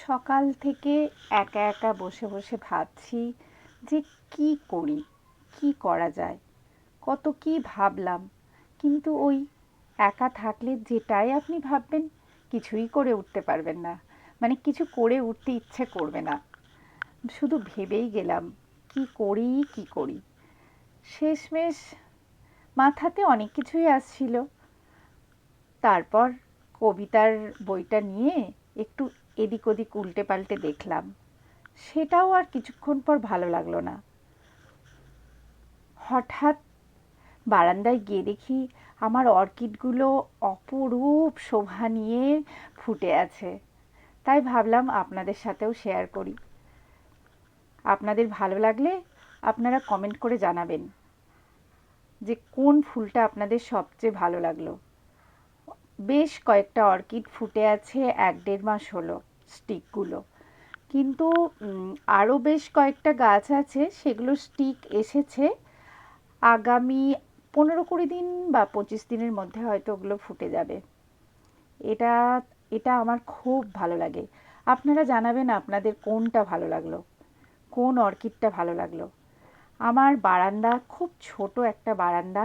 সকাল থেকে একা একা বসে বসে ভাবছি যে কি করি, কি করা যায়। কত কি ভাবলাম, কিন্তু ওই একা থাকলে যেটাই আপনি ভাববেন কিছুই করে উঠতে পারবেন না। মানে কিছু করে উঠতে ইচ্ছে করবে না, শুধু ভেবেই গেলাম কি করি কি করি। শেষমেশ মাথাতে অনেক কিছুই আসছিল। তারপর কবিতার বইটা নিয়ে একটু এদিক ওদিক উল্টে পাল্টে দেখলাম, সেটাও আর কিছুক্ষণ পর ভালো লাগলো না। হঠাৎ বারান্দায় গিয়ে দেখি আমার অর্কিডগুলো অপরূপ শোভা নিয়ে ফুটে আছে। তাই ভাবলাম আপনাদের সাথেও শেয়ার করি। আপনাদের ভালো লাগলে আপনারা কমেন্ট করে জানাবেন যে কোন ফুলটা আপনাদের সবচেয়ে ভালো লাগলো। বেশ কয়েকটা অর্কিড ফুটে আছে, 1-1.5 মাস হলো স্টিকগুলো। কিন্তু আরও বেশ কয়েকটা গাছ আছে, সেগুলো স্টিক এসেছে আগামী 15-20 দিন বা 25 দিনের মধ্যে হয়তো ওগুলো ফুটে যাবে। এটা এটা আমার খুব ভালো লাগে। আপনারা জানাবেন আপনাদের কোনটা ভালো লাগলো, কোন অর্কিডটা ভালো লাগলো। আমার বারান্দা খুব ছোট একটা বারান্দা,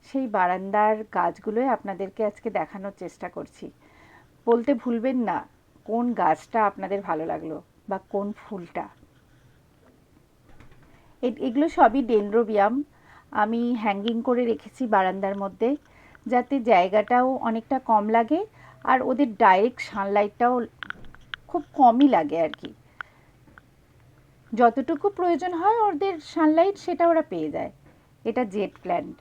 সেই বারান্দার গাছগুলোই আপনাদেরকে আজকে দেখানোর চেষ্টা করছি। বলতে ভুলবেন না কোন গাছটা আপনাদের ভালো লাগলো বা কোন ফুলটা। এগুলো সবই ডেনড্রোবিয়াম। আমি হ্যাঙ্গিং করে রেখেছি বারান্দার মধ্যে, যাতে জায়গাটাও অনেকটা কম লাগে আর ওদের ডাইরেক্ট সানলাইটটাও খুব কমই লাগে আর কি। যতটুকু প্রয়োজন হয় ওদের সানলাইট সেটা ওরা পেয়ে যায়। এটা জেট প্ল্যান্ট।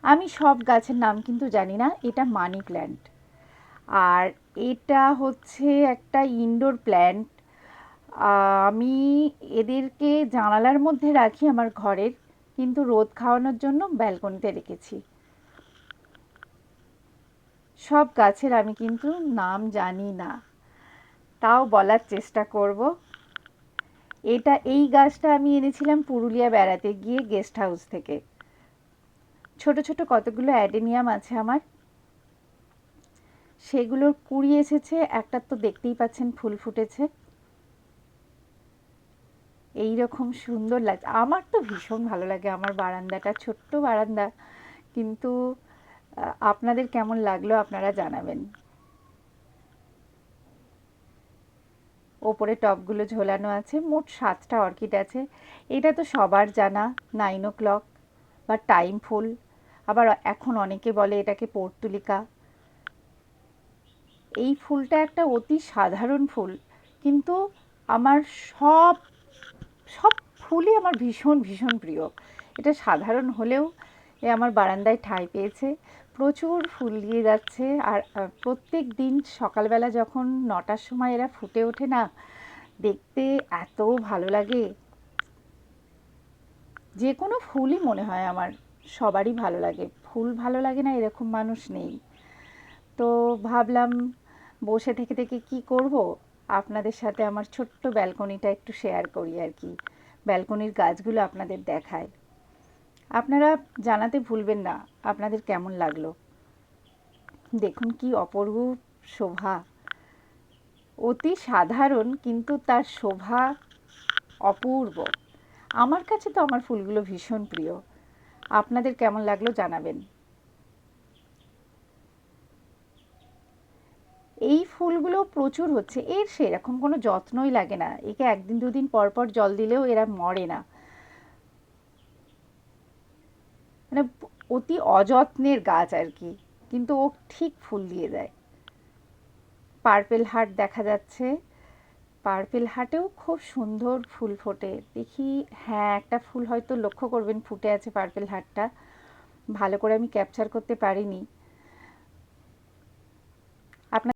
আমি সব গাছের নাম কিন্তু জানি না। এটা মানি প্ল্যান্ট। আর এটা হচ্ছে একটা ইনডোর প্ল্যান্ট। আমি এদেরকে জানালার মধ্যে রাখি আমার ঘরের, কিন্তু রোদ খাওয়ানোর জন্য ব্যালকনিতে রেখেছি। সব গাছের আমি কিন্তু নাম জানি না, তাও বলার চেষ্টা করব। এই গাছটা আমি এনেছিলাম পুরুলিয়া বেড়াতে গিয়ে গেস্ট হাউস থেকে। ছোট ছোট কতগুলো অ্যাডেনিয়াম আছে আমার, সেগুলোর কুড়ি এসেছে। একটা তো দেখতেই পাচ্ছেন ফুল ফুটেছে। এই রকম সুন্দর লাগছে, আমার তো ভীষণ ভালো লাগে। আমার বারান্দাটা ছোট্ট বারান্দা, কিন্তু আপনাদের কেমন লাগলো আপনারা জানাবেন। ওপরে টবগুলো ঝোলানো আছে, মোট 7টা অর্কিড আছে। এটা তো সবার জানা 9 o'clock বা টাইম ফুল। আবার এখন অনেকে বলে এটাকে পর্তুলিকা। এই ফুলটা একটা অতি সাধারণ ফুল, কিন্তু আমার সব সব ফুলই আমার ভীষণ ভীষণ প্রিয়। এটা সাধারণ হলেও এ আমার বারান্দায় ঠাঁই পেয়েছে, প্রচুর ফুল দিয়ে যাচ্ছে। আর প্রত্যেক দিন সকালবেলা যখন 9টার সময় এরা ফুটে ওঠে না, দেখতে এত ভালো লাগে। যে কোনো ফুলই মনে হয় আমার সবারই ভালো লাগে। ফুল ভালো লাগে না এরকম মানুষ নেই। তো ভাবলাম বসে থেকে থেকে কি করব, আপনাদের সাথে আমার ছোট্ট ব্যালকনিটা একটু শেয়ার করি আর কি। ব্যালকনির গাছগুলো আপনাদের দেখায়। আপনারা জানাতে ভুলবেন না আপনাদের কেমন লাগলো। দেখুন কি অপরূপ শোভা। অতি সাধারণ কিন্তু তার শোভা অপূর্ব। আমার কাছে তো আমার ফুলগুলো ভীষণ প্রিয়। আপনাদের কেমন লাগলো জানাবেন। এই ফুলগুলো প্রচুর হচ্ছে, এর সেরকম কোনো যত্নই লাগে না। একে 1-2 দিন পর পর জল দিলেও এরা মরে না। মানে অতি অযত্নের গাছ আর কি, কিন্তু ও ঠিক ফুল দিয়ে যায়। পার্পেল হার্ট দেখা যাচ্ছে, পার্পেল হার্টেও খুব সুন্দর ফুল ফোটে দেখি। হ্যাঁ, একটা ফুল হয়তো লক্ষ্য করবেন ফুটে আছে পার্পেল হার্টটা, ভালো করে আমি ক্যাপচার করতে পারিনি।